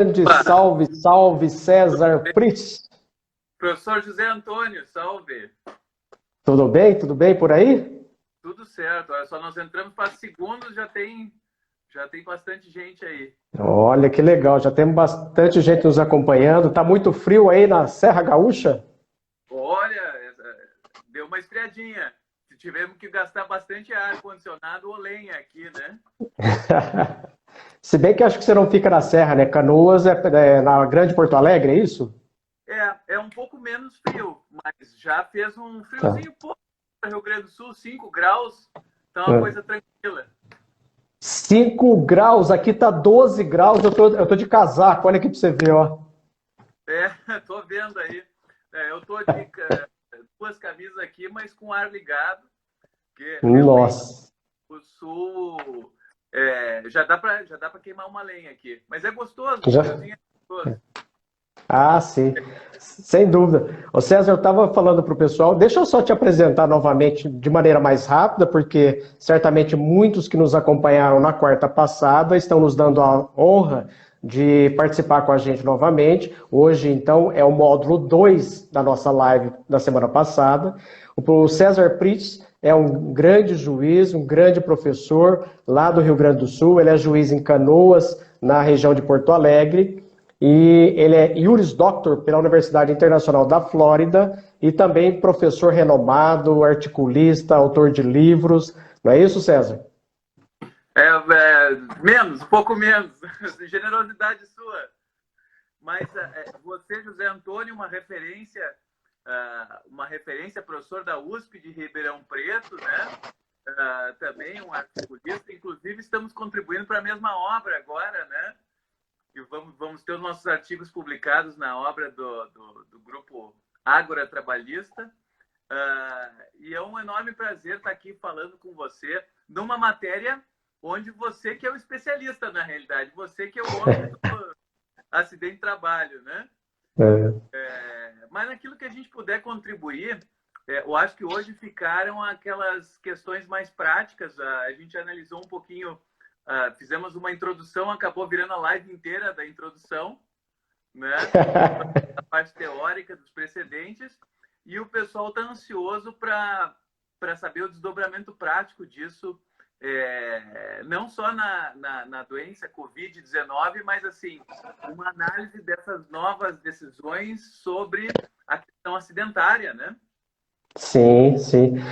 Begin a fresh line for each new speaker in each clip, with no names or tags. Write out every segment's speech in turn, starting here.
Grande
Opa,
salve, salve, César Pris.
professor José Antônio, salve.
Tudo bem? Tudo bem por aí?
Tudo certo. Olha só, nós entramos para segundos, já tem bastante gente aí.
Olha que legal, já temos bastante gente nos acompanhando. Tá muito frio aí na Serra Gaúcha?
Olha, deu uma esfriadinha. Tivemos que gastar bastante ar-condicionado ou lenha aqui, né?
Se bem que acho que você não fica na Serra, né? Canoas é na Grande Porto Alegre, é isso?
É um pouco menos frio, mas já fez um
Tá.
friozinho pouco para Rio Grande do Sul, 5 graus, tá uma
É.
coisa tranquila.
5 graus, aqui tá 12 graus, eu tô de casaco, olha aqui pra você ver, ó.
É, tô vendo aí. Eu tô de duas camisas aqui, mas com ar ligado, porque realmente
Nossa.
o sul já dá para queimar uma lenha aqui. Mas é gostoso, o
Já.
friozinho é gostoso.
Ah, sim, sem dúvida. Ô César, eu estava falando para o pessoal, deixa eu só te apresentar novamente de maneira mais rápida, porque certamente muitos que nos acompanharam na quarta passada estão nos dando a honra de participar com a gente novamente. Hoje, então, é o módulo 2 da nossa live da semana passada. O César Pritz é um grande juiz, um grande professor lá do Rio Grande do Sul, ele é juiz em Canoas, na região de Porto Alegre, e ele é Juris Doctor pela Universidade Internacional da Flórida e também professor renomado, articulista, autor de livros. Não é isso, César?
Menos, um pouco menos. Generosidade sua. Mas você, José Antônio, uma referência, professor da USP de Ribeirão Preto, né? Também um articulista. Inclusive, estamos contribuindo para a mesma obra agora, né? E vamos ter os nossos artigos publicados na obra do grupo Ágora Trabalhista. E é um enorme prazer estar aqui falando com você numa matéria onde você que é o especialista, na realidade. Você que é o homem do acidente de trabalho, né? Mas naquilo que a gente puder contribuir, eu acho que hoje ficaram aquelas questões mais práticas. A gente analisou um pouquinho, fizemos uma introdução, acabou virando a live inteira da introdução, né? A parte teórica dos precedentes, e o pessoal está ansioso para saber o desdobramento prático disso, não só na doença Covid-19, mas assim, uma análise dessas novas decisões sobre a questão acidentária, né?
Sim, sim.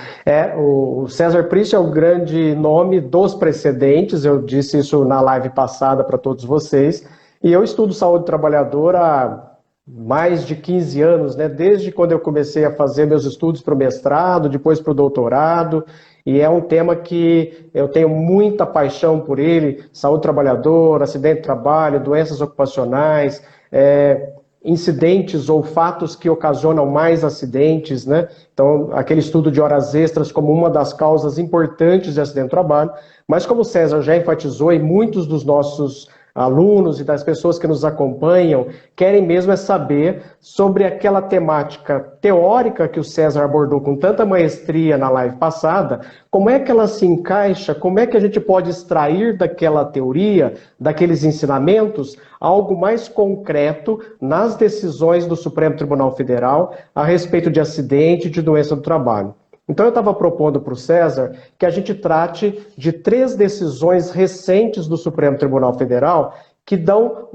O César Priest é o grande nome dos precedentes, eu disse isso na live passada para todos vocês, e eu estudo saúde trabalhadora há mais de 15 anos, né? Desde quando eu comecei a fazer meus estudos para o mestrado, depois para o doutorado, e é um tema que eu tenho muita paixão por ele, saúde trabalhadora, acidente de trabalho, doenças ocupacionais, incidentes ou fatos que ocasionam mais acidentes, né? Então, aquele estudo de horas extras como uma das causas importantes de acidente de trabalho. Mas como o César já enfatizou, e muitos dos nossos alunos e das pessoas que nos acompanham querem mesmo é saber sobre aquela temática teórica que o César abordou com tanta maestria na live passada, como é que ela se encaixa, como é que a gente pode extrair daquela teoria, daqueles ensinamentos, algo mais concreto nas decisões do Supremo Tribunal Federal a respeito de acidente e de doença do trabalho. Então eu estava propondo para o César que a gente trate de 3 decisões recentes do Supremo Tribunal Federal que dão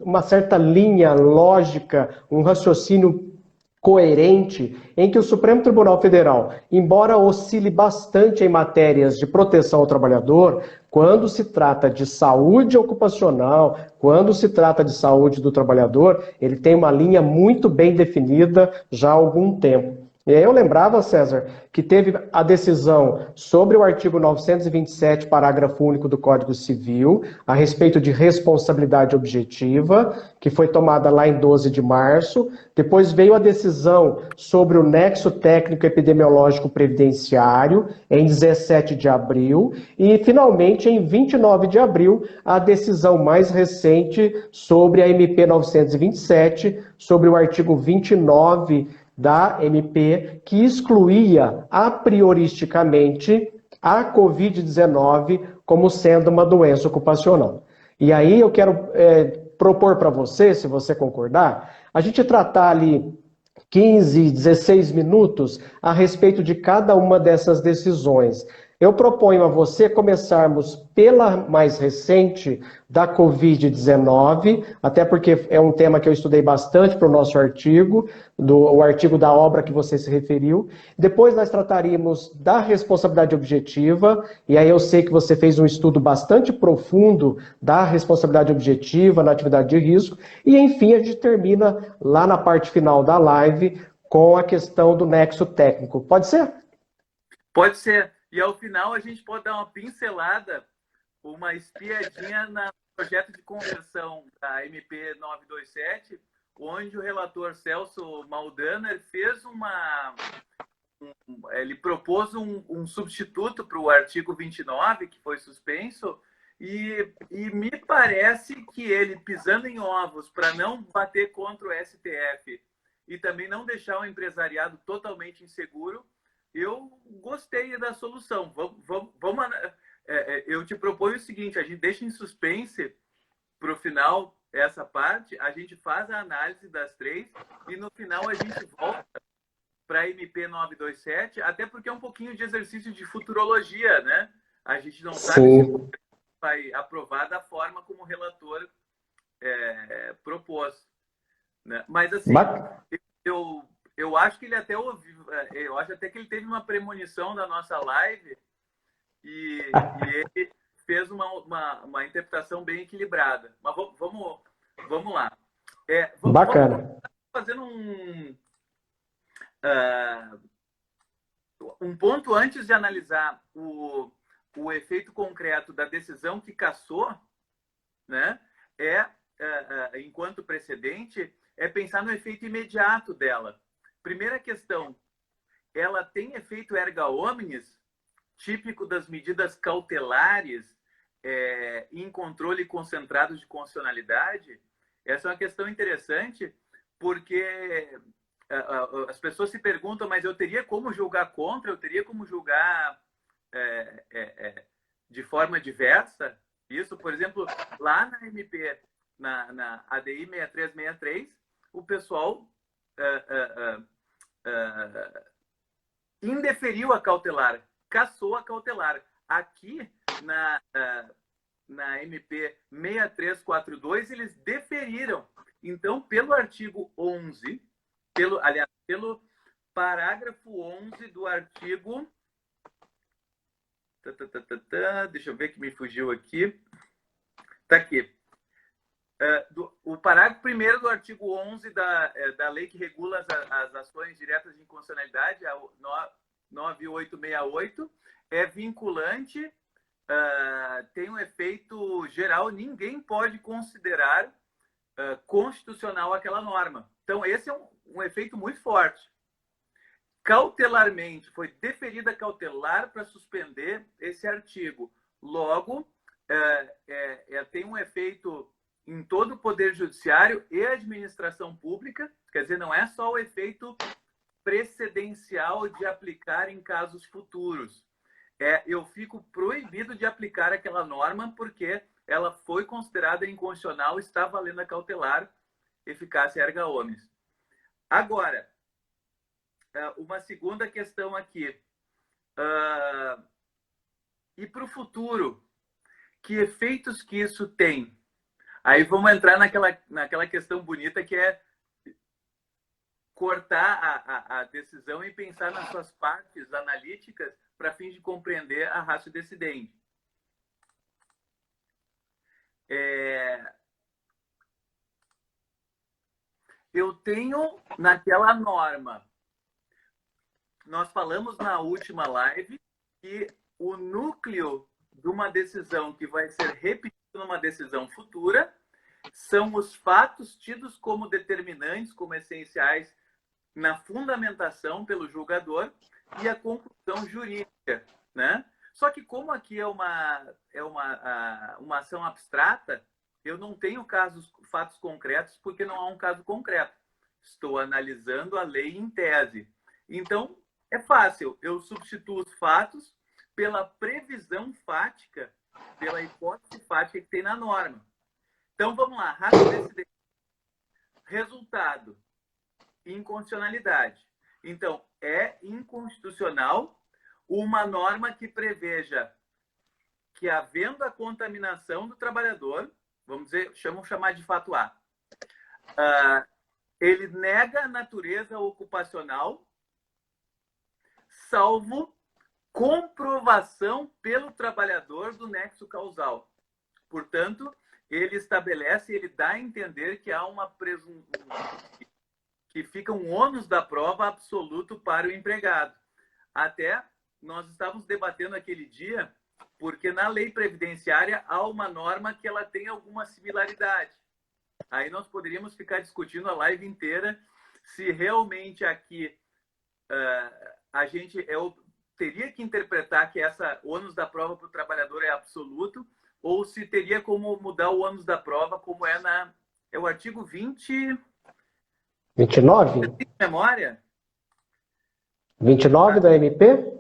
uma certa linha lógica, um raciocínio coerente em que o Supremo Tribunal Federal, embora oscile bastante em matérias de proteção ao trabalhador, quando se trata de saúde ocupacional, quando se trata de saúde do trabalhador, ele tem uma linha muito bem definida já há algum tempo. E aí eu lembrava, César, que teve a decisão sobre o artigo 927, parágrafo único do Código Civil, a respeito de responsabilidade objetiva, que foi tomada lá em 12 de março. Depois veio a decisão sobre o nexo técnico epidemiológico previdenciário, em 17 de abril. E, finalmente, em 29 de abril, a decisão mais recente sobre a MP 927, sobre o artigo 29 da MP, que excluía a prioristicamente a Covid-19 como sendo uma doença ocupacional. E aí eu quero propor para você, se você concordar, a gente tratar ali 15, 16 minutos a respeito de cada uma dessas decisões. Eu proponho a você começarmos pela mais recente da Covid-19, até porque é um tema que eu estudei bastante para o nosso artigo, o artigo da obra que você se referiu. Depois nós trataríamos da responsabilidade objetiva, e aí eu sei que você fez um estudo bastante profundo da responsabilidade objetiva na atividade de risco, e enfim a gente termina lá na parte final da live com a questão do nexo técnico. Pode ser?
Pode ser. E ao final a gente pode dar uma pincelada, uma espiadinha no projeto de conversão da MP 927, onde o relator Celso Maldaner fez ele propôs um substituto para o artigo 29, que foi suspenso, e me parece que ele, pisando em ovos para não bater contra o STF e também não deixar o empresariado totalmente inseguro, eu gostei da solução. Eu te proponho o seguinte, a gente deixa em suspense para o final essa parte, a gente faz a análise das três e no final a gente volta para a MP 927, até porque é um pouquinho de exercício de futurologia, né? A gente não sabe se vai aprovar da forma como o relator propôs. Né? Mas assim, eu acho que ele até ouviu, eu acho até que ele teve uma premonição da nossa live e ele fez uma interpretação bem equilibrada. Mas vamos lá.
Bacana.
Vamos fazendo um ponto antes de analisar o efeito concreto da decisão que cassou, né? Enquanto precedente, é pensar no efeito imediato dela. Primeira questão, ela tem efeito erga omnes, típico das medidas cautelares em controle concentrado de constitucionalidade? Essa é uma questão interessante, porque as pessoas se perguntam, mas eu teria como julgar contra? Eu teria como julgar de forma diversa? Isso, por exemplo, lá na MP, na ADI 6363, o pessoal indeferiu a cautelar, cassou a cautelar. Aqui, na MP 6342, eles deferiram. Então, pelo artigo 11, pelo parágrafo 11 do artigo... Deixa eu ver que me fugiu aqui. Está aqui. O parágrafo 1º do artigo 11 da lei que regula as ações diretas de inconstitucionalidade, a 9868, é vinculante, tem um efeito geral, ninguém pode considerar constitucional aquela norma. Então, esse é um efeito muito forte. Cautelarmente, foi deferida cautelar para suspender esse artigo. Logo, tem um efeito em todo o Poder Judiciário e administração pública, quer dizer, não é só o efeito precedencial de aplicar em casos futuros. Eu fico proibido de aplicar aquela norma porque ela foi considerada inconstitucional, está valendo a cautelar, eficácia erga omnes. Agora, uma segunda questão aqui. E para o futuro, que efeitos que isso tem? Aí vamos entrar naquela questão bonita que é cortar a decisão e pensar nas suas partes analíticas para fim de compreender a ratio decidendi. Eu tenho naquela norma, nós falamos na última live que o núcleo de uma decisão que vai ser repetida numa decisão futura são os fatos tidos como determinantes, como essenciais na fundamentação pelo julgador e a conclusão jurídica, né? Só que como aqui é uma ação abstrata, eu não tenho fatos concretos porque não há um caso concreto. Estou analisando a lei em tese. Então, é fácil. Eu substituo os fatos pela previsão fática, pela hipótese fática que tem na norma. Então, vamos lá. Rapidez. Resultado. Inconstitucionalidade. Então, é inconstitucional uma norma que preveja que, havendo a contaminação do trabalhador, vamos dizer, chamar de fato A, ele nega a natureza ocupacional, salvo comprovação pelo trabalhador do nexo causal. Portanto, ele estabelece, ele dá a entender que há uma presunção, que fica um ônus da prova absoluto para o empregado. Até nós estávamos debatendo aquele dia, porque na lei previdenciária há uma norma que ela tem alguma similaridade. Aí nós poderíamos ficar discutindo a live inteira se realmente aqui eu teria que interpretar que essa ônus da prova para o trabalhador é absoluto, ou se teria como mudar o ônus da prova, como é o artigo
29?
Você tem memória?
29 da MP?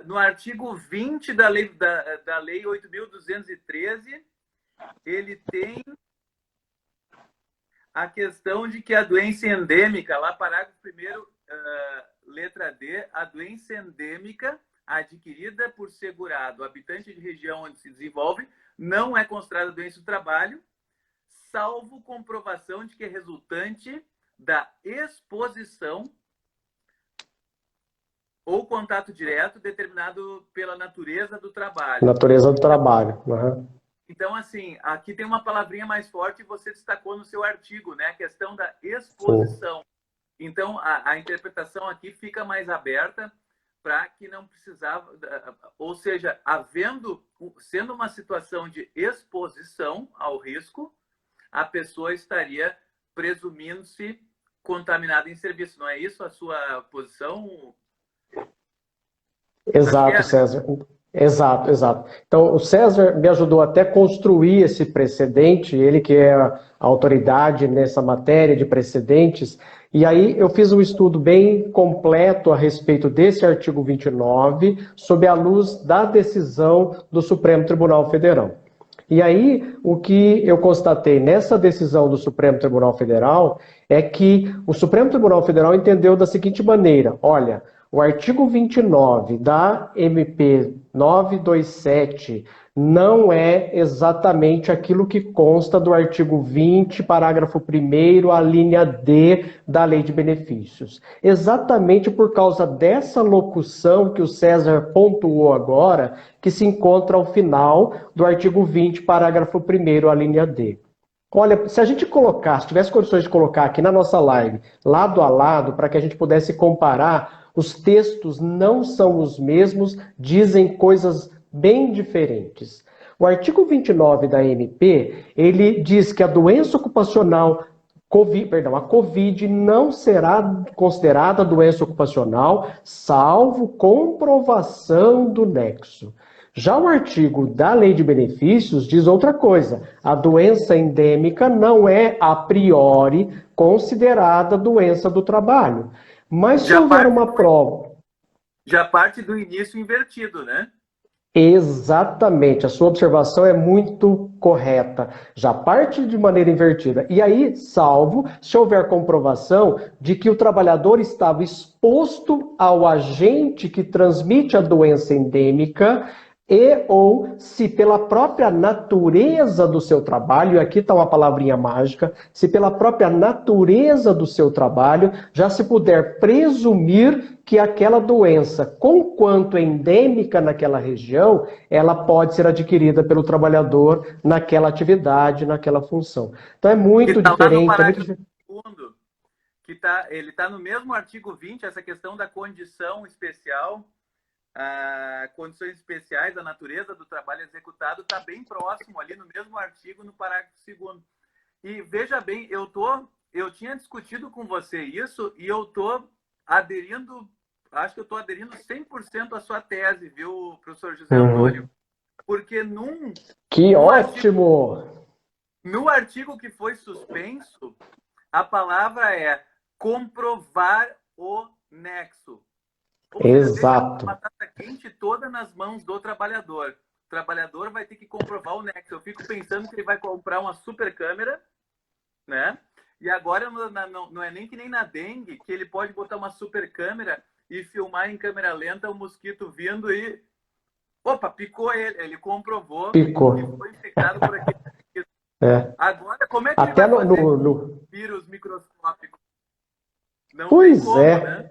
No artigo 20 da lei 8.213, ele tem a questão de que a doença endêmica, lá parágrafo 1º, letra D, a doença endêmica adquirida por segurado, habitante de região onde se desenvolve, não é considerada doença do trabalho, salvo comprovação de que é resultante da exposição ou contato direto determinado pela natureza do trabalho.
Natureza do trabalho. Uhum.
Então, assim, aqui tem uma palavrinha mais forte e você destacou no seu artigo, né? A questão da exposição. Sim. Então, a interpretação aqui fica mais aberta para que não precisava... Ou seja, sendo uma situação de exposição ao risco, a pessoa estaria presumindo-se contaminada em serviço. Não é isso a sua posição?
Exato, César. Exato, exato. Então, o César me ajudou até a construir esse precedente, ele que é a autoridade nessa matéria de precedentes, e aí eu fiz um estudo bem completo a respeito desse artigo 29, sob a luz da decisão do Supremo Tribunal Federal. E aí, o que eu constatei nessa decisão do Supremo Tribunal Federal é que o Supremo Tribunal Federal entendeu da seguinte maneira: olha, o artigo 29 da MP 927 não é exatamente aquilo que consta do artigo 20, parágrafo 1º, a linha D da Lei de Benefícios. Exatamente por causa dessa locução que o César pontuou agora, que se encontra ao final do artigo 20, parágrafo 1º, a linha D. Olha, se a gente colocar, se tivesse condições de colocar aqui na nossa live, lado a lado, para que a gente pudesse comparar, os textos não são os mesmos, dizem coisas bem diferentes. O artigo 29 da MP, ele diz que a doença ocupacional, a COVID não será considerada doença ocupacional, salvo comprovação do nexo. Já o artigo da Lei de Benefícios diz outra coisa. A doença endêmica não é, a priori, considerada doença do trabalho. Mas se houver uma prova...
Já parte do início invertido, né?
Exatamente, a sua observação é muito correta. Já parte de maneira invertida. E aí, salvo se houver comprovação de que o trabalhador estava exposto ao agente que transmite a doença endêmica e ou se pela própria natureza do seu trabalho, e aqui está uma palavrinha mágica, se pela própria natureza do seu trabalho já se puder presumir que aquela doença, conquanto endêmica naquela região, ela pode ser adquirida pelo trabalhador naquela atividade, naquela função. Então é muito diferente.
Ele está no mesmo artigo 20, essa questão da condição especial. Condições especiais da natureza do trabalho executado está bem próximo ali no mesmo artigo, no parágrafo 2º. E veja bem, eu tinha discutido com você isso e eu estou aderindo, acho que eu estou aderindo 100% à sua tese, viu, professor José Antônio? Porque
Que ótimo!
No artigo que foi suspenso, a palavra é comprovar o nexo.
Exato.
Uma batata quente toda nas mãos do trabalhador. O trabalhador vai ter que comprovar o nexo. Eu fico pensando que ele vai comprar uma super câmera, né? E agora não é nem que nem na dengue, que ele pode botar uma super câmera e filmar em câmera lenta o mosquito vindo e... Opa, picou ele. Ele comprovou
Picou.
que foi infectado por aquele mosquito.
É.
Agora, como é que
Até
ele vai fazer
no...
vírus microscópico? Não
Pois
tem como,
é.
né?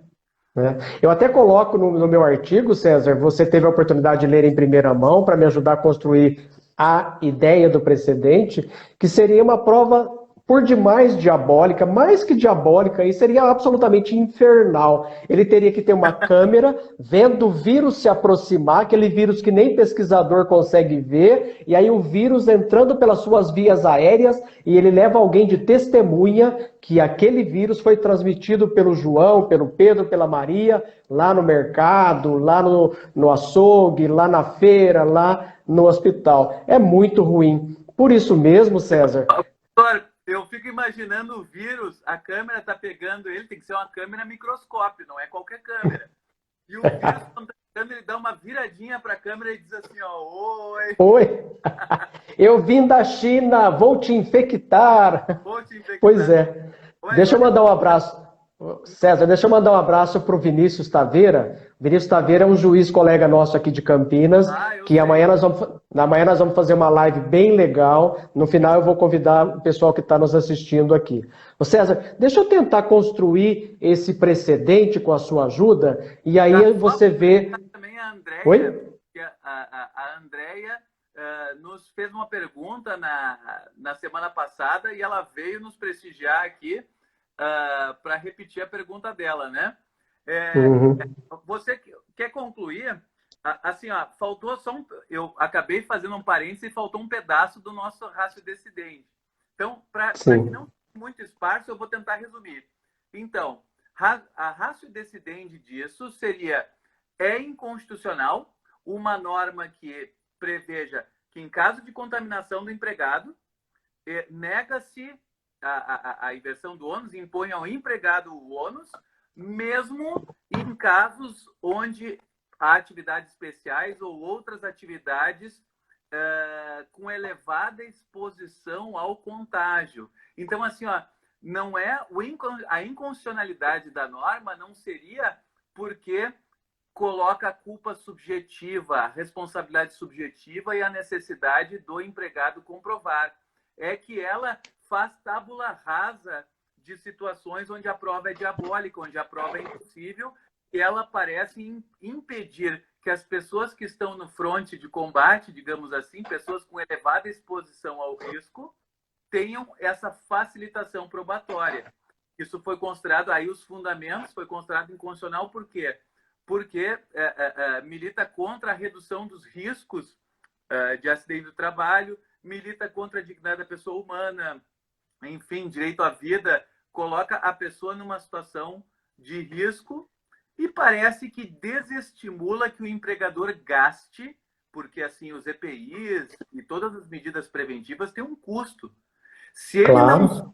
Eu até coloco no meu artigo, César, você teve a oportunidade de ler em primeira mão para me ajudar a construir a ideia do precedente, que seria uma prova por demais diabólica, mais que diabólica, e seria absolutamente infernal. Ele teria que ter uma câmera vendo o vírus se aproximar, aquele vírus que nem pesquisador consegue ver, e aí o vírus entrando pelas suas vias aéreas, e ele leva alguém de testemunha que aquele vírus foi transmitido pelo João, pelo Pedro, pela Maria, lá no mercado, lá no açougue, lá na feira, lá no hospital. É muito ruim. Por isso mesmo, César...
Doutor, eu fico imaginando o vírus, a câmera tá pegando ele, tem que ser uma câmera microscópio, não é qualquer câmera. E o vírus, quando tá pegando, ele dá uma viradinha para a câmera e diz assim, ó, oi.
Oi, eu vim da China, vou te infectar.
Vou te infectar.
Pois é. Deixa eu mandar um abraço. César, deixa eu mandar um abraço para o Vinícius Taveira. Vinícius Taveira é um juiz colega nosso aqui de Campinas, que amanhã nós vamos fazer uma live bem legal. No final eu vou convidar o pessoal que está nos assistindo aqui. Ô César, deixa eu tentar construir esse precedente com a sua ajuda, e aí você vê...
Também a Andréia,
Oi?
a Andréia nos fez uma pergunta na semana passada e ela veio nos prestigiar aqui para repetir a pergunta dela, né? Você quer concluir? Assim, ó, faltou só eu acabei fazendo um parênteses e faltou um pedaço do nosso ratio decidente. Então, para que não fique muito esparso, eu vou tentar resumir. Então, a ratio decidente disso seria: é inconstitucional uma norma que preveja que, em caso de contaminação do empregado, nega-se a inversão do ônus, impõe ao empregado o ônus, mesmo em casos onde há atividades especiais ou outras atividades com elevada exposição ao contágio. Então, assim, ó, não é a inconstitucionalidade da norma não seria porque coloca a culpa subjetiva, a responsabilidade subjetiva e a necessidade do empregado comprovar. É que ela faz tábula rasa de situações onde a prova é diabólica, onde a prova é impossível, e ela parece impedir que as pessoas que estão no fronte de combate, digamos assim, pessoas com elevada exposição ao risco, tenham essa facilitação probatória. Isso foi considerado, aí os fundamentos, foi considerado inconstitucional por quê? Porque milita contra a redução dos riscos de acidente do trabalho, milita contra a dignidade da pessoa humana, enfim, direito à vida, coloca a pessoa numa situação de risco e parece que desestimula que o empregador gaste, porque assim os EPIs e todas as medidas preventivas têm um custo. Se ele não...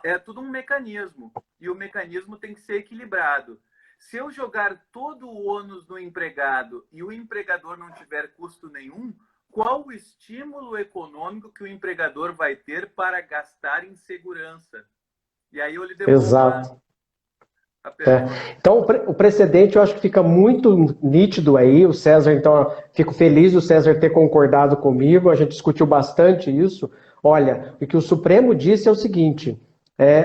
É tudo um mecanismo, e o mecanismo tem que ser equilibrado. Se eu jogar todo o ônus no empregado e o empregador não tiver custo nenhum, qual o estímulo econômico que o empregador vai ter para gastar em segurança? E aí eu lhe devolvo
Exato.
a pergunta.
Então, o precedente eu acho que fica muito nítido aí. O César, então, fico feliz do César ter concordado comigo. A gente discutiu bastante isso. Olha, o que o Supremo disse é o seguinte: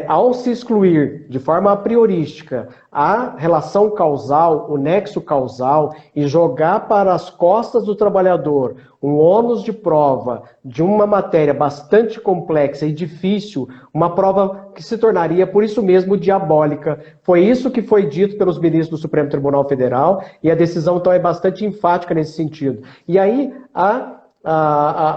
ao se excluir de forma a priorística a relação causal, o nexo causal, e jogar para as costas do trabalhador um ônus de prova de uma matéria bastante complexa e difícil, uma prova que se tornaria, por isso mesmo, diabólica. Foi isso que foi dito pelos ministros do Supremo Tribunal Federal, e a decisão, então, é bastante enfática nesse sentido. E aí,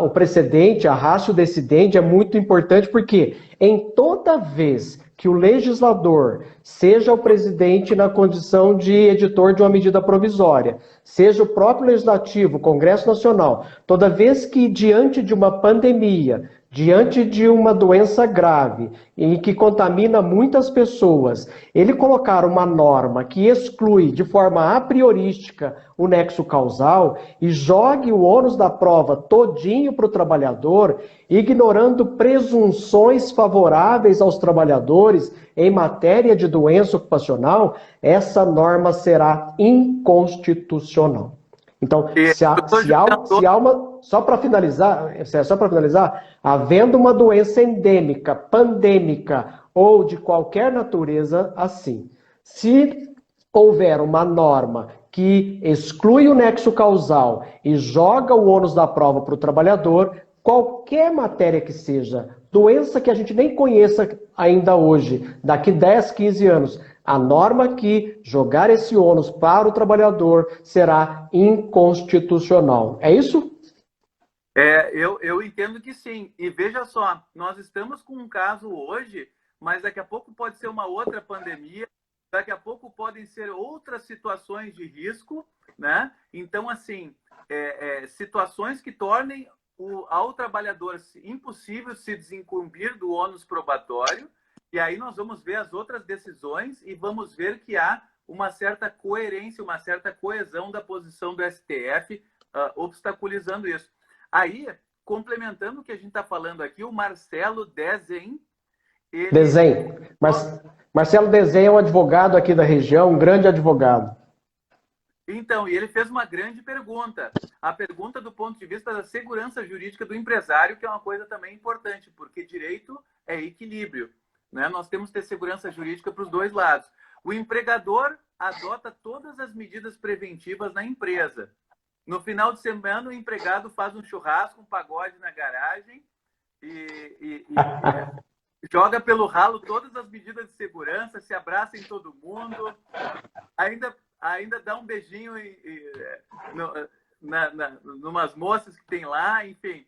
o precedente, a ratio decidente é muito importante porque em toda vez que o legislador, seja o presidente na condição de editor de uma medida provisória, seja o próprio legislativo, o Congresso Nacional, toda vez que diante de uma pandemia diante de uma doença grave e que contamina muitas pessoas, ele colocar uma norma que exclui de forma a priorística o nexo causal e jogue o ônus da prova todinho para o trabalhador, ignorando presunções favoráveis aos trabalhadores em matéria de doença ocupacional, essa norma será inconstitucional. Então, se há uma. Só para finalizar, havendo uma doença endêmica, pandêmica ou de qualquer natureza assim, se houver uma norma que exclui o nexo causal e joga o ônus da prova para o trabalhador, qualquer matéria que seja, doença que a gente nem conheça ainda hoje, daqui 10, 15 anos, a norma que jogar esse ônus para o trabalhador será inconstitucional. É isso?
Eu entendo que sim. E veja só, nós estamos com um caso hoje, mas daqui a pouco pode ser uma outra pandemia, daqui a pouco podem ser outras situações de risco, né? Então, assim, situações que tornem ao trabalhador impossível se desincumbir do ônus probatório, e aí nós vamos ver as outras decisões e vamos ver que há uma certa coerência, uma certa coesão da posição do STF obstaculizando isso. Aí, complementando o que a gente está falando aqui, o Marcelo Dezen...
Marcelo Dezen é um advogado aqui da região, um grande advogado.
Então, e ele fez uma grande pergunta. A pergunta do ponto de vista da segurança jurídica do empresário, que é uma coisa também importante, porque direito é equilíbrio, né? Nós temos que ter segurança jurídica para os dois lados. O empregador adota todas as medidas preventivas na empresa. No final de semana, o empregado faz um churrasco, um pagode na garagem e joga pelo ralo todas as medidas de segurança, se abraça em todo mundo, ainda dá um beijinho numas moças que tem lá, enfim.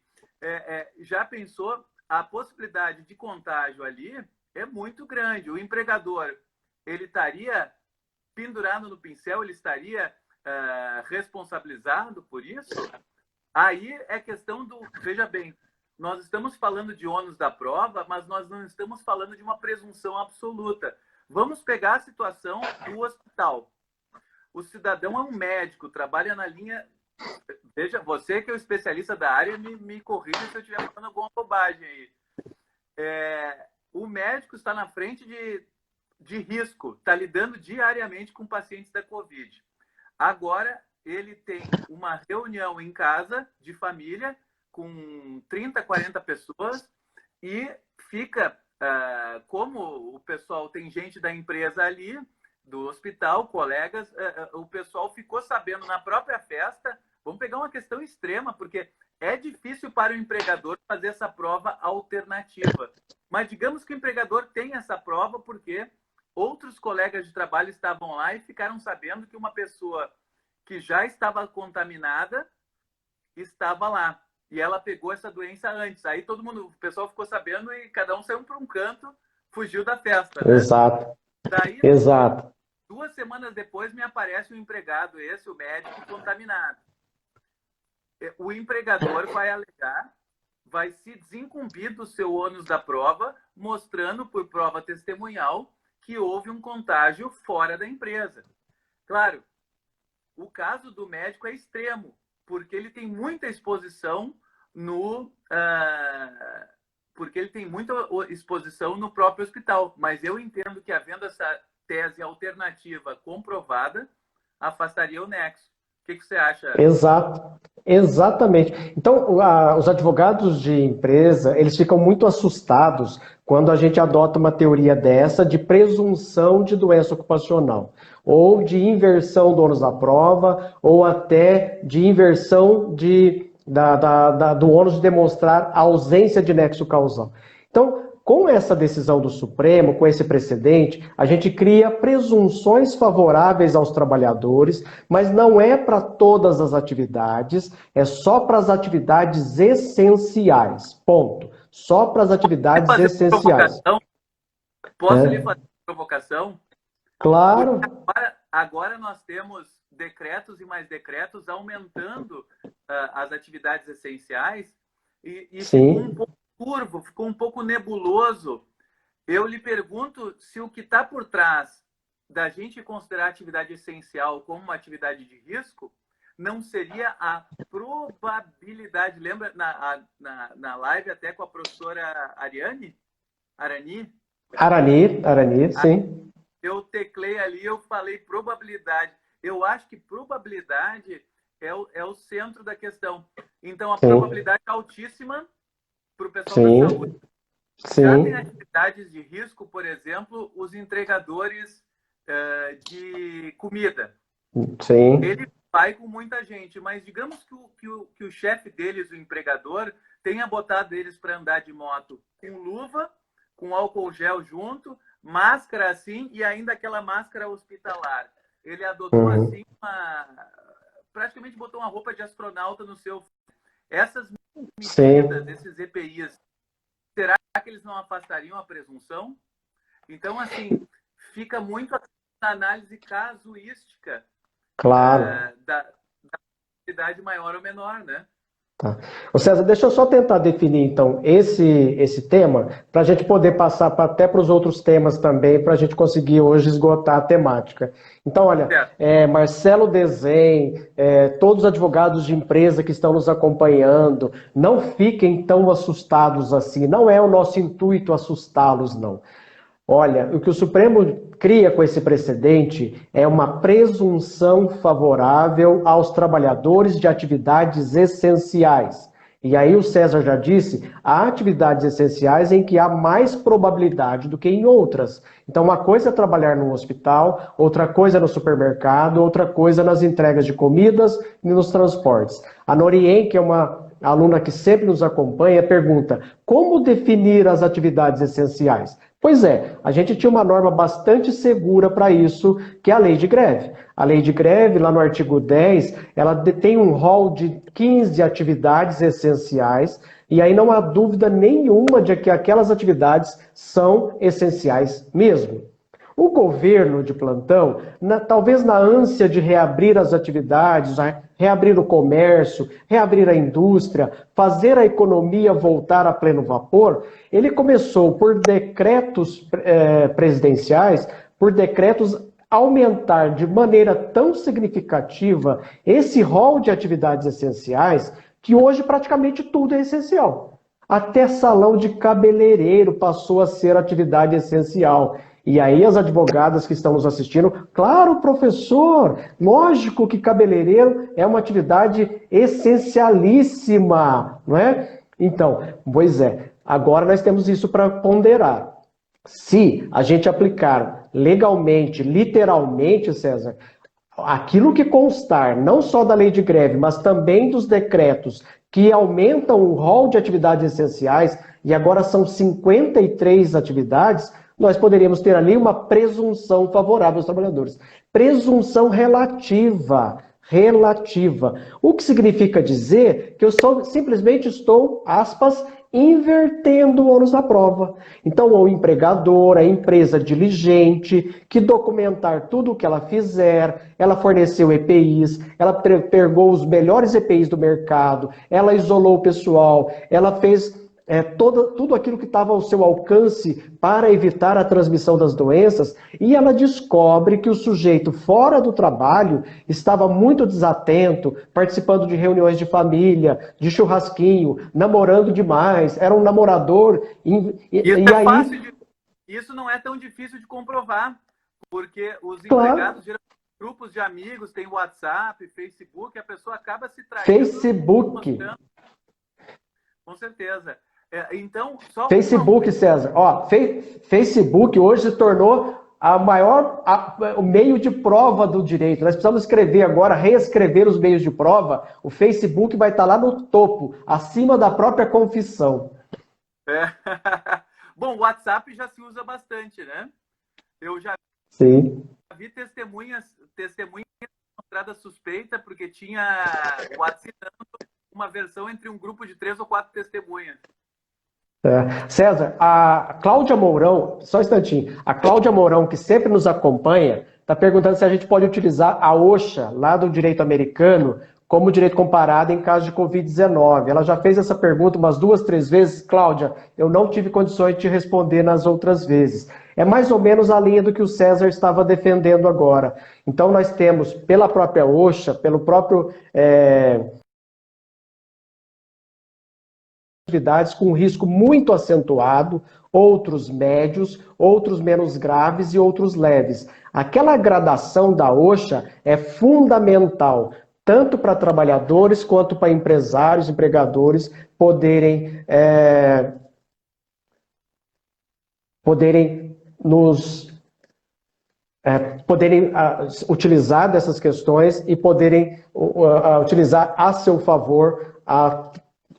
Já pensou? A possibilidade de contágio ali é muito grande. O empregador, ele estaria pendurado no pincel, ele estaria responsabilizado por isso? Aí é questão do... Veja bem, nós estamos falando de ônus da prova, mas nós não estamos falando de uma presunção absoluta. Vamos pegar a situação do hospital. O cidadão é um médico, trabalha na linha... Veja, você que é o especialista da área, me corrija se eu estiver falando alguma bobagem aí. O médico está na frente de risco, está lidando diariamente com pacientes da Covid. Agora, ele tem uma reunião em casa de família com 30, 40 pessoas e fica, como o pessoal tem gente da empresa ali, do hospital, colegas, o pessoal ficou sabendo na própria festa. Vamos pegar uma questão extrema, porque é difícil para o empregador fazer essa prova alternativa. Mas digamos que o empregador tem essa prova porque outros colegas de trabalho estavam lá e ficaram sabendo que uma pessoa que já estava contaminada estava lá. E ela pegou essa doença antes. Aí todo mundo, o pessoal ficou sabendo e cada um saiu para um canto, fugiu da festa, né?
Exato.
Daí,
Exato.
2 semanas depois, me aparece um empregado, o médico, contaminado. O empregador vai alegar, vai se desincumbir do seu ônus da prova, mostrando por prova testemunhal que houve um contágio fora da empresa. Claro, o caso do médico é extremo, porque ele tem muita exposição no próprio hospital. Mas eu entendo que, havendo essa tese alternativa comprovada, afastaria o nexo. O que você acha?
Exato, exatamente. Então, os advogados de empresa, eles ficam muito assustados quando a gente adota uma teoria dessa de presunção de doença ocupacional, ou de inversão do ônus da prova, ou até de inversão do ônus de demonstrar a ausência de nexo causal. Então, com essa decisão do Supremo, com esse precedente, a gente cria presunções favoráveis aos trabalhadores, mas não é para todas as atividades, é só para as atividades essenciais. Ponto. Só para as atividades essenciais.
Posso lhe fazer uma provocação?
Claro.
Agora nós temos decretos e mais decretos aumentando as atividades essenciais e ficou um pouco turvo, ficou um pouco nebuloso. Eu lhe pergunto se o que está por trás da gente considerar a atividade essencial como uma atividade de risco não seria a probabilidade. Lembra na live até com a professora Arani,
sim.
Eu teclei ali, eu falei probabilidade. Eu acho que probabilidade é o centro da questão. Então, a probabilidade é altíssima para o pessoal da saúde. Já tem atividades de risco, por exemplo, os entregadores de comida.
Sim.
Ele vai com muita gente, mas digamos que o chefe deles, o empregador, tenha botado eles para andar de moto com luva, com álcool gel junto, máscara assim, e ainda aquela máscara hospitalar. Ele adotou assim, praticamente botou uma roupa de astronauta no seu... Essas medidas, esses EPIs, será que eles não afastariam a presunção? Então, assim, fica muito na análise casuística,
claro,
da atividade maior ou menor, né?
Tá. Ô César, deixa eu só tentar definir, então, esse tema, para a gente poder passar até para os outros temas também, para a gente conseguir hoje esgotar a temática. Então, olha, Marcelo Dezen, todos os advogados de empresa que estão nos acompanhando, não fiquem tão assustados assim, não é o nosso intuito assustá-los, não. Olha, o que o Supremo cria com esse precedente é uma presunção favorável aos trabalhadores de atividades essenciais. E aí o César já disse, há atividades essenciais em que há mais probabilidade do que em outras. Então, uma coisa é trabalhar no hospital, outra coisa é no supermercado, outra coisa nas entregas de comidas e nos transportes. A Norien, que é uma aluna que sempre nos acompanha, pergunta, como definir as atividades essenciais? Pois é, a gente tinha uma norma bastante segura para isso, que é a lei de greve. A lei de greve, lá no artigo 10, ela tem um rol de 15 atividades essenciais, e aí não há dúvida nenhuma de que aquelas atividades são essenciais mesmo. O governo de plantão, talvez na ânsia de reabrir as atividades, reabrir o comércio, reabrir a indústria, fazer a economia voltar a pleno vapor, ele começou por decretos presidenciais, por decretos aumentar de maneira tão significativa esse rol de atividades essenciais que hoje praticamente tudo é essencial. Até salão de cabeleireiro passou a ser atividade essencial. E aí as advogadas que estão nos assistindo, claro, professor, lógico que cabeleireiro é uma atividade essencialíssima, não é? Então, pois é, agora nós temos isso para ponderar. Se a gente aplicar legalmente, literalmente, César, aquilo que constar, não só da lei de greve, mas também dos decretos que aumentam o rol de atividades essenciais, e agora são 53 atividades, nós poderíamos ter ali uma presunção favorável aos trabalhadores. Presunção relativa. O que significa dizer que eu simplesmente estou, aspas, invertendo o ônus da prova. Então, o empregador, a empresa diligente, que documentar tudo o que ela fizer, ela forneceu EPIs, ela pegou os melhores EPIs do mercado, ela isolou o pessoal, ela fez tudo aquilo que estava ao seu alcance para evitar a transmissão das doenças, e ela descobre que o sujeito fora do trabalho estava muito desatento, participando de reuniões de família, de churrasquinho, namorando demais, era um namorador.
Isso não é tão difícil de comprovar, porque os empregados geralmente grupos de amigos, tem WhatsApp, Facebook, a pessoa acaba se traindo.
Facebook.
Com certeza. Então,
Facebook, César. Facebook hoje se tornou o meio de prova do direito. Nós precisamos escrever agora, reescrever os meios de prova. O Facebook vai estar lá no topo, acima da própria confissão.
Bom, o WhatsApp já se usa bastante, né? Eu já vi testemunhas encontrada suspeita porque tinha WhatsApp uma versão entre um grupo de 3 ou 4 testemunhas.
César, a Cláudia Mourão, só um instantinho, a Cláudia Mourão, que sempre nos acompanha, está perguntando se a gente pode utilizar a OSHA, lá do direito americano, como direito comparado em caso de Covid-19. Ela já fez essa pergunta umas 2, 3 vezes. Cláudia, eu não tive condições de te responder nas outras vezes. É mais ou menos a linha do que o César estava defendendo agora. Então, nós temos, pela própria OSHA, pelo próprio... atividades com risco muito acentuado, outros médios, outros menos graves e outros leves. Aquela gradação da OSHA é fundamental, tanto para trabalhadores quanto para empresários, empregadores poderem utilizar dessas questões e poderem utilizar a seu favor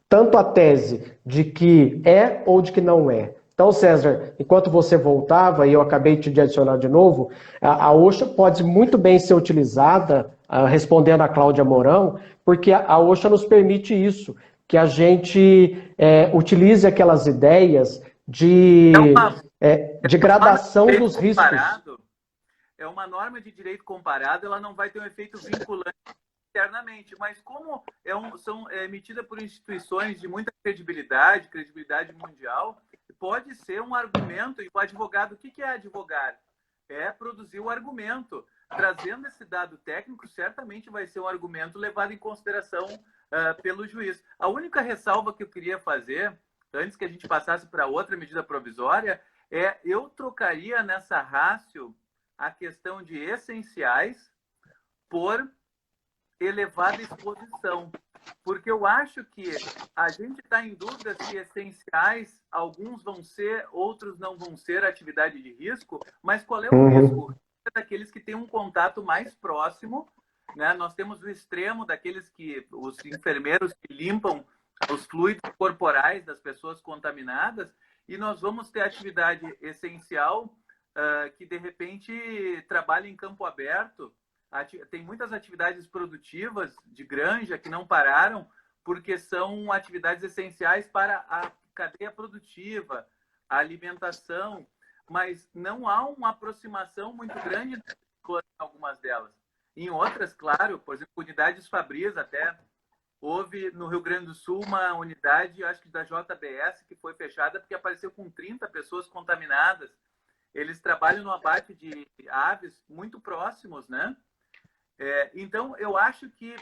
tanto a tese de que é ou de que não é. Então, César, enquanto você voltava, e eu acabei de adicionar de novo, a OSHA pode muito bem ser utilizada, respondendo a Cláudia Mourão, porque a OSHA nos permite isso, que a gente utilize aquelas ideias de gradação dos riscos.
É uma norma de direito comparado, ela não vai ter um efeito vinculante internamente, mas como são emitidas por instituições de muita credibilidade mundial, pode ser um argumento, e o advogado, o que é advogar? É produzir o argumento. Trazendo esse dado técnico, certamente vai ser um argumento levado em consideração pelo juiz. A única ressalva que eu queria fazer, antes que a gente passasse para outra medida provisória, eu trocaria nessa ratio a questão de essenciais por elevada exposição, porque eu acho que a gente está em dúvida se essenciais, alguns vão ser, outros não vão ser atividade de risco, mas qual é o risco? É daqueles que têm um contato mais próximo, né? Nós temos o extremo daqueles os enfermeiros que limpam os fluidos corporais das pessoas contaminadas, e nós vamos ter atividade essencial que, de repente, trabalha em campo aberto. Tem muitas atividades produtivas de granja que não pararam porque são atividades essenciais para a cadeia produtiva, a alimentação, mas não há uma aproximação muito grande em algumas delas. Em outras, claro, por exemplo, unidades Fabris, até houve no Rio Grande do Sul uma unidade, acho que da JBS, que foi fechada porque apareceu com 30 pessoas contaminadas. Eles trabalham no abate de aves muito próximos, né? Então, eu acho que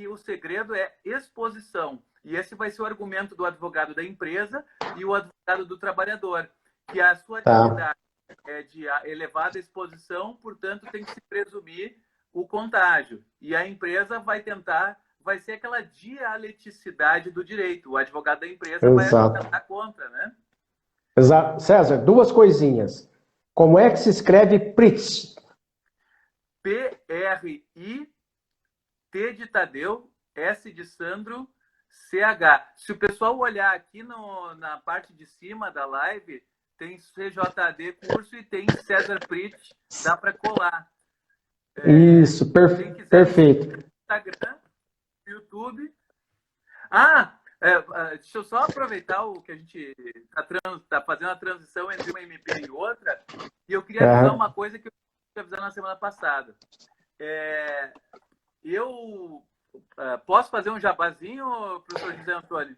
o segredo é exposição. E esse vai ser o argumento do advogado da empresa e o advogado do trabalhador, que a sua atividade é de elevada exposição, portanto, tem que se presumir o contágio. E a empresa vai ser aquela dialeticidade do direito. O advogado da empresa vai argumentar contra, né?
Exato. César, duas coisinhas. Como é que se escreve PRIT?
P-R-I, T de Tadeu, S de Sandro, C-H. Se o pessoal olhar aqui na parte de cima da live, tem CJD curso e tem César Prit, dá para colar.
Isso, perfeito.
Instagram, YouTube. Deixa eu só aproveitar o que a gente está fazendo a transição entre uma MP e outra, e eu queria avisar uma coisa que eu avisar na semana passada. Eu posso fazer um jabazinho, professor José Antônio?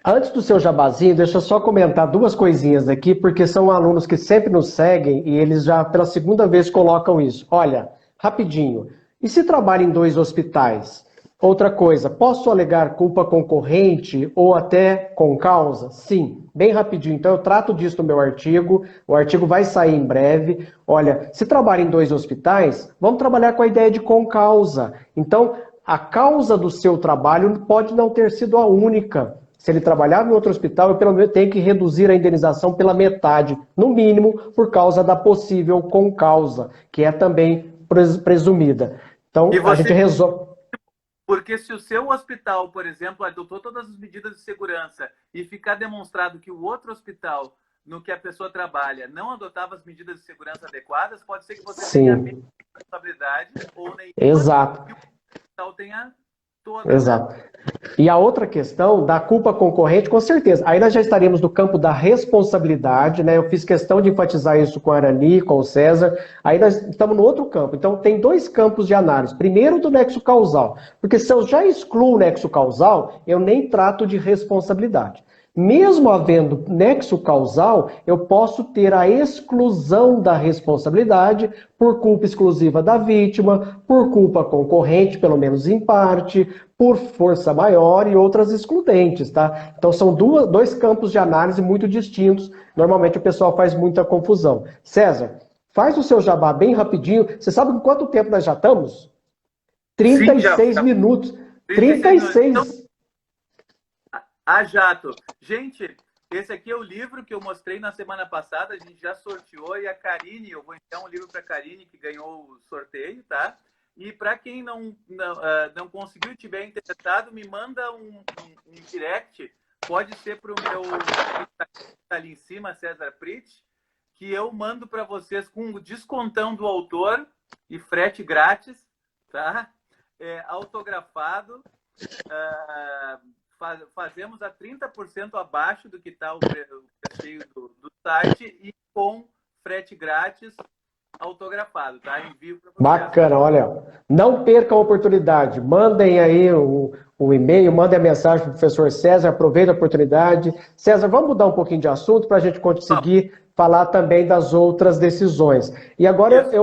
Antes do seu jabazinho, deixa eu só comentar duas coisinhas aqui, porque são alunos que sempre nos seguem e eles já pela segunda vez colocam isso. Olha, rapidinho. E se trabalha em 2 hospitais? Outra coisa, posso alegar culpa concorrente ou até com causa? Sim, bem rapidinho. Então eu trato disso no meu artigo, o artigo vai sair em breve. Olha, se trabalha em 2 hospitais, vamos trabalhar com a ideia de com causa. Então, a causa do seu trabalho pode não ter sido a única. Se ele trabalhava em outro hospital, eu pelo menos tenho que reduzir a indenização pela metade, no mínimo, por causa da possível com causa, que é também presumida. Então, a gente resolve...
Porque se o seu hospital, por exemplo, adotou todas as medidas de segurança e ficar demonstrado que o outro hospital no que a pessoa trabalha não adotava as medidas de segurança adequadas, pode ser que você tenha a mesma responsabilidade ou nem.
Exato.
Que o hospital tenha toda.
Exato. E a outra questão da culpa concorrente, com certeza. Aí nós já estaríamos no campo da responsabilidade, né? Eu fiz questão de enfatizar isso com a Arani, com o César. Aí nós estamos no outro campo. Então tem dois campos de análise. Primeiro do nexo causal. Porque se eu já excluo o nexo causal, eu nem trato de responsabilidade. Mesmo havendo nexo causal, eu posso ter a exclusão da responsabilidade por culpa exclusiva da vítima, por culpa concorrente, pelo menos em parte, por força maior e outras excludentes, tá? Então são dois campos de análise muito distintos. Normalmente o pessoal faz muita confusão. César, faz o seu jabá bem rapidinho. Você sabe em quanto tempo nós já estamos? 36
Sim,
minutos.
36 minutos.
36.
A jato. Gente, esse aqui é o livro que eu mostrei na semana passada, a gente já sorteou, e a Karine, eu vou enviar um livro para a Karine, que ganhou o sorteio, tá? E para quem não conseguiu e tiver interessado, me manda um direct, pode ser para o meu, que está ali em cima, César Prit, que eu mando para vocês com o descontão do autor e frete grátis, tá? Autografado, fazemos a 30% abaixo do que está o preço do site e com frete grátis autografado, tá? Envio para vocês.
Bacana, olha, não percam a oportunidade, mandem aí o e-mail, mandem a mensagem para o professor César, aproveita a oportunidade. César, vamos mudar um pouquinho de assunto para a gente conseguir falar também das outras decisões. E agora eu